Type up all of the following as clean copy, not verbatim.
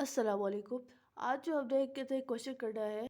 अस्सलाम वालेकुम। आज जो हमने कहते क्वेश्चन करना है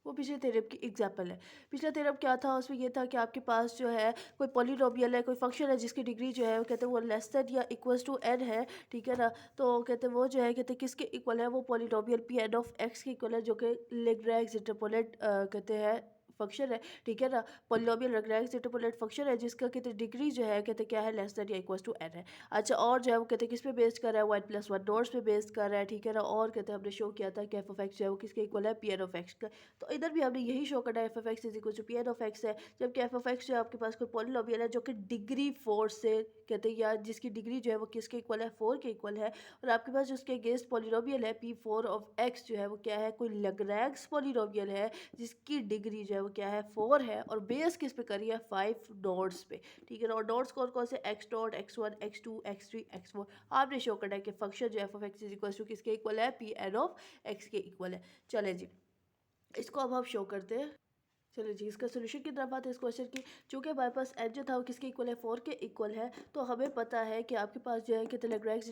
वो पिछले थ्योरम की एग्जांपल है। पिछला थ्योरम क्या था, उसमें ये था कि आपके पास जो है कोई पॉलिनोमियल है, कोई फंक्शन है जिसकी डिग्री जो है वो कहते हैं वो लेस देन या इक्वल्स टू n है। ठीक है ना। तो कहते हैं वो जो है कहते हैं किसके इक्वल है, वो polynomial P N of X के इक्वल है, जो कि लैग्रेंज इंटरपोलेट कहते हैं फंक्शन है। ठीक है ना। पॉलिनोमियल लैग्रेंज इंटरपोलेट फंक्शन है जिसका कहते हैं डिग्री जो है कहते हैं क्या है, लेस देन या इक्वल्स टू n है। अच्छा, और जो है वो कहते हैं किस पे बेस्ड कर रहा है, वन प्लस वन नोट्स पे बेस्ड कर रहा है। ठीक है ना। और कहते हैं हमने शो किया था कि एफ ऑफ एक्स जो है वो किसके इक्वल है, पी एन ऑफ एक्स का। तो इधर भी हमने यही शो करना है, F of x is equal to P N of X है, जबकि एफ ऑफ एक्स जो है आपके पास कोई पॉलिनोमियल है जो कि डिग्री फोर से कहते हैं या जिसकी डिग्री जो है वो किसके इक्वल है, फोर के इक्वल है। और आपके पास जो उसके अगेंस्ट पॉलिनोमियल है पी फोर ऑफ एक्स जो है वो क्या है, कोई लैग्रेंज पॉलिनोमियल है जिसकी डिग्री जो है वो क्या है, फोर है, और बेस किस पे करी है, फाइव नोड्स पे। ठीक है ना। और नोड्स कौन कौन से, X dot, X one, X two, X three, X four. आपने शो करना है कि फंक्शन जो F of x is equal to किसके इक्वल है, पी एन ऑफ एक्स के इक्वल है। चले जी, इसको अब हम शो करते हैं। चलिए जी, इसका सोल्यूशन की तरफ आते हैं इस क्वेश्चन की। चूंकि हमारे पास एन जो था वो किसके इक्वल है, फोर के इक्वल है, तो हमें पता है कि आपके पास जो है कहते लैग्रेंज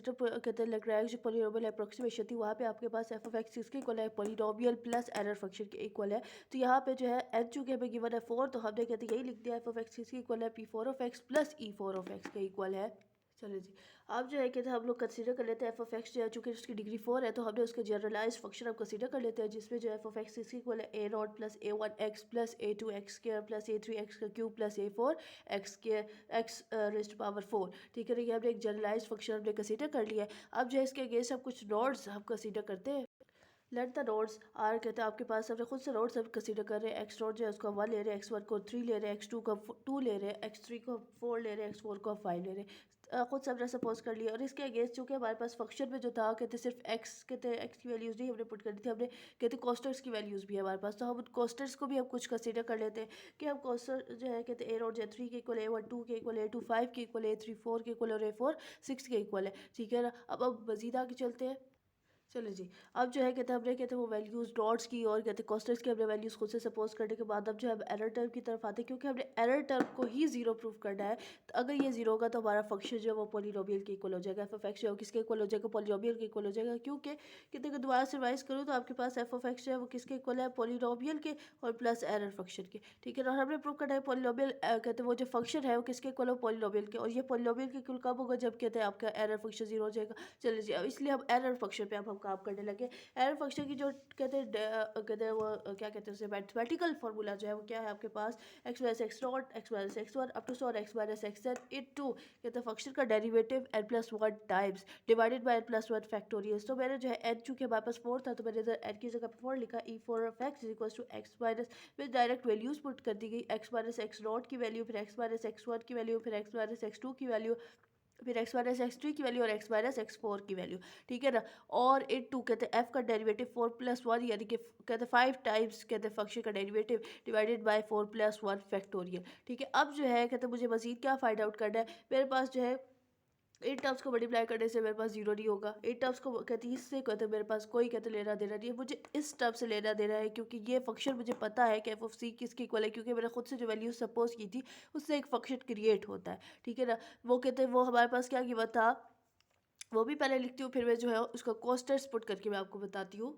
जो पॉलिनोमियल अप्रोक्सीमेशन थी वहाँ पे आपके पास एफ ऑफ एक्स किसके इक्वल है, पॉलिनोमियल प्लस एरर फंक्शन के इक्वल है। तो यहाँ पे जो है एन चूंकि हमें गिवन है फोर, तो हमने कहते यही लिख दिया, एफ ऑफ एक्स किसके इक्वल है, P four of X plus E four of X के इक्वल है। चलिए जी, अब जो है कहते हैं हम लोग कंसीडर कर लेते हैं एफ ऑफ एक्स जो है, चूंकि उसकी डिग्री फोर है तो हमने उसका जनरलाइज फंक्शन अब कंसीडर कर लेते हैं, जिसमें जो F of x is equal है a naught plus A one x plus A two x square plus A three x का क्यूब प्लस ए four x square x raised power four. ठीक है ना। ये हमने एक जनरलाइज फंक्शन हमने consider कर लिया है। अब जो है इसके अगेंस्ट हम कुछ नोड्स हम कंसीडर करते हैं। लेट द नोड्स आर कहते हैं आपके पास हमने खुद से नोड्स हम कंसीडर कर रहे हैं। एक्स नोड जो है उसको 1 ले रहे हैं, एक्स वन को 3 ले रहे हैं, एक्स टू को 2 ले रहे हैं, एक्स थ्री को 4 ले रहे हैं, एक्स फोर को 5 ले रहे हैं। खुद से हमने सपोज कर लिया। और इसके अगेंस्ट चूंकि हमारे पास फंक्शन में जो था कहते सिर्फ एक्स कहते हैं एक्स की वैल्यूज़ नहीं हमने पुट कर दी थी, हमने कहते कॉस्टर्स की वैल्यूज़ भी है हमारे पास, तो हम कॉस्टर्स को भी हम कुछ कंसीडर कर लेते हैं कि हम कॉस्टर जो है कहते ए नोड जो है थ्री के इक्वल, ए वन टू के इक्वल, ए टू फाइव के इक्वल, ए थ्री फोर के इक्वल और ए फोर सिक्स के इक्वल है। ठीक है ना। अब मजीद आगे चलते हैं। चलो जी, अब जो है कहते हैं हमने कहते हैं वो वैल्यूज़ डॉट्स की और कहते हैं कॉस्टर्स की हमने वैल्यूज़ खुद से सपोज करने के बाद अब जो है हम एरर टर्म की तरफ आते हैं, क्योंकि हमने एरर टर्म को ही जीरो प्रूव करना है। तो अगर ये जीरो होगा तो हमारा फंक्शन जो है वो पॉलिनोमियल के इक्वल हो जाएगा, एफ ऑफ एक्स जो है वो किसके इक्वल हो जाएगा, पॉलिनोमियल के इक्वल हो जाएगा। क्योंकि कहते हैं दोबारा से रिवाइज करूँ तो आपके पास एफ ऑफ एक्स जो है वो किसके इक्वल है, पॉलिनोमियल के और प्लस एरर फंक्शन के। ठीक है। और हमने प्रूव करना है पॉलिनोमियल कहते हैं वो जो फंक्शन है वो किसके इक्वल है, पॉलिनोमियल के, और ये पॉलिनोमियल के इक्वल कब होगा, जब कहते हैं आपका एरर फंक्शन जीरो हो जाएगा। चलिए जी, अब इसलिए हम एरर फंक्शन पे अब हम काम करने लगे। एरर फंक्शन की जो कहते हैं वो क्या कहते हैं उसे, मैथमेटिकल फार्मूला जो है वो क्या है आपके पास, x minus x naught x minus x one up to सॉन x minus x n into कहते हैं फंक्शन का derivative n plus one times divided by n plus one factorial. तो मैंने जो है एन चूंकि हमारे पास फोर था तो मैंने इधर एन की जगह पर फोर लिखा, e four of x is equal to x minus में डायरेक्ट वैल्यूज पुट कर दी गई, एक्स माइनस एक्स नॉट की वैल्यू, फिर एक्स माइनस एक्स वन की वैल्यू, फिर एक्स माइनस एक्स टू की वैल्यू, फिर एक्स माइनस एक्स थ्री की वैल्यू और एक्स माइनस एक्स फोर की वैल्यू। ठीक है ना। और इन टू कहते हैं एफ का डेरिवेटिव फोर प्लस वन, यानी कि कहते हैं फाइव टाइम्स कहते हैं फंक्शन का derivative divided by four plus one factorial. ठीक है। अब जो है कहते हैं मुझे मजीद क्या फाइंड आउट करना है, मेरे पास जो है इन टर्म्स को मल्टीप्लाई करने से मेरे पास जीरो नहीं होगा, इन टर्म्स को कहते हैं इससे कहते हैं मेरे पास कोई कहते लेना देना नहीं है, मुझे इस टर्म से लेना देना है, क्योंकि ये फंक्शन मुझे पता है कि एफ ऑफ सी किसकी इक्वल है, क्योंकि मैंने खुद से जो वैल्यू सपोज की थी उससे एक फंक्शन क्रिएट होता है। ठीक है ना। वो कहते हैं वो हमारे पास क्या गिवन था वो भी पहले लिखती हूँ, फिर मैं जो है उसका कोस्टर्स पुट करके मैं आपको बताती हूँ।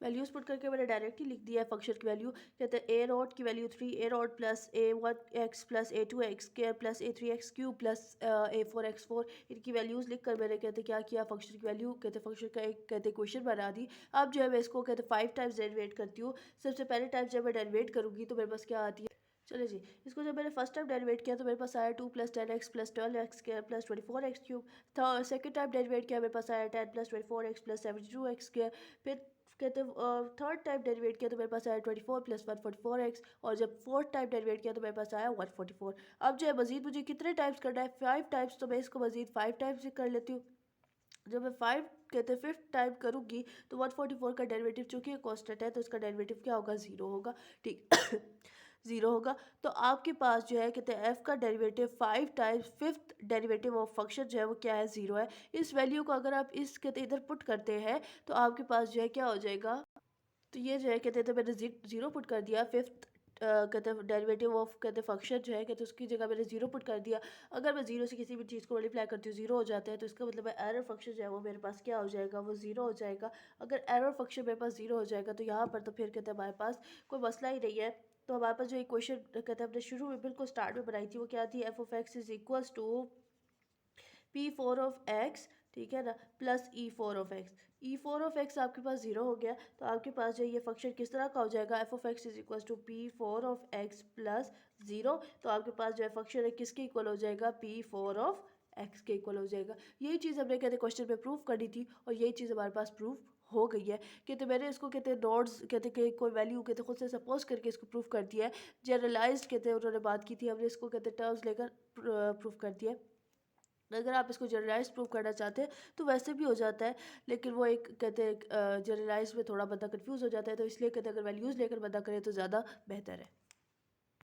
वैल्यूज पुट करके मैंने डायरेक्ट ही लिख दिया है फंक्शन की वैल्यू। कहते हैं ए नॉट की value three, A naught plus A one x plus A two x square plus A three X cube plus A four X four. इनकी वैल्यूज़ लिख कर मैंने कहते क्या किया, फंक्शन की वैल्यू कहते फंक्शन का एक कहते क्वेश्चन बना दी। अब जो है मैं इसको कहते फाइव टाइम्स डेरिवेट करती हूँ। सबसे पहले टाइम जब मैं डेरिवेट करूँगी तो मेरे पास क्या आती है, चलिए जी, इसको जब मैंने फर्स्ट टाइम डेरिवेट किया तो मेरे पास आया two plus ten x plus twelve x square plus twenty four x cube. Second time derivative किया मेरे पास आया ten plus twenty four x plus seventy two x square. फिर कहते थर्ड टाइम डेरिवेट किया तो मेरे पास आया twenty four plus one forty four x, और जब फोर्थ टाइम डेरिवेट किया तो मेरे पास आया वन फोर्टी फोर। अब जो है मजीद मुझे कितने टाइम्स करना है, फाइव टाइम्स, तो मैं इसको मजीद फाइव टाइम्स ही कर लेती हूँ। जब मैं फाइव कहते हैं फिफ्थ टाइम करूँगी तो वन फोर्टी फोर का डेरिवेटिव चूँकि कॉन्स्टेंट है तो इसका डेरिवेटिव क्या होगा, ज़ीरो होगा। ठीक ज़ीरो होगा। तो आपके पास जो है कहते हैं एफ का derivative five times fifth derivative of function जो है वो क्या है, ज़ीरो है। इस वैल्यू को अगर आप इस कहते इधर पुट करते हैं तो आपके पास जो है क्या हो जाएगा, तो ये जो है कहते हैं तो मैंने ज़ीरो पुट कर दिया फिफ्थ कहते हैं डेरिवेटिव ऑफ कहते हैं फंक्शन जो है कहते हैं उसकी जगह मैंने ज़ीरो पुट कर दिया। अगर मैं ज़ीरो से किसी भी चीज़ को मल्टीप्लाई करती हूँ ज़ीरो हो जाता है, तो इसका मतलब है एरर फंक्शन जो है वो मेरे पास क्या हो जाएगा, वो ज़ीरो हो जाएगा। अगर एरर फंक्शन मेरे पास ज़ीरो हो जाएगा तो यहाँ पर तो फिर कहते हैं हमारे पास कोई मसला ही नहीं है। तो हमारे पास जो इक्वेशन कहते हैं हमने शुरू में बिल्कुल स्टार्ट में बनाई थी वो क्या थी, F of x is equals to P four of X, ठीक है ना, plus E four of X. E four of X आपके पास ज़ीरो हो गया तो आपके पास जो ये फंक्शन किस तरह का हो जाएगा, F of x is equal to P four of X plus zero. तो आपके पास जो है फंक्शन है किसके इक्वल हो जाएगा, पी फोर ऑफ एक्स के इक्वल हो जाएगा। यही चीज़ हमने कहते क्वेश्चन में प्रूफ करनी थी और यही चीज़ हमारे पास प्रूफ हो गई है। कहते मैंने इसको कहते नोट्स कहते कि कोई वैल्यू कहते खुद से सपोज करके इसको प्रूफ कर दिया है। जनरलाइज्ड कहते उन्होंने बात की थी, हमने इसको कहते टर्म्स लेकर प्रूफ कर दिया है। अगर आप इसको जनरलाइज प्रूव करना चाहते हैं तो वैसे भी हो जाता है, लेकिन वो एक कहते हैं जनरलाइज में थोड़ा बंदा कंफ्यूज हो जाता है, तो इसलिए कहते हैं अगर वैल्यूज़ लेकर बंदा करे तो ज़्यादा बेहतर है।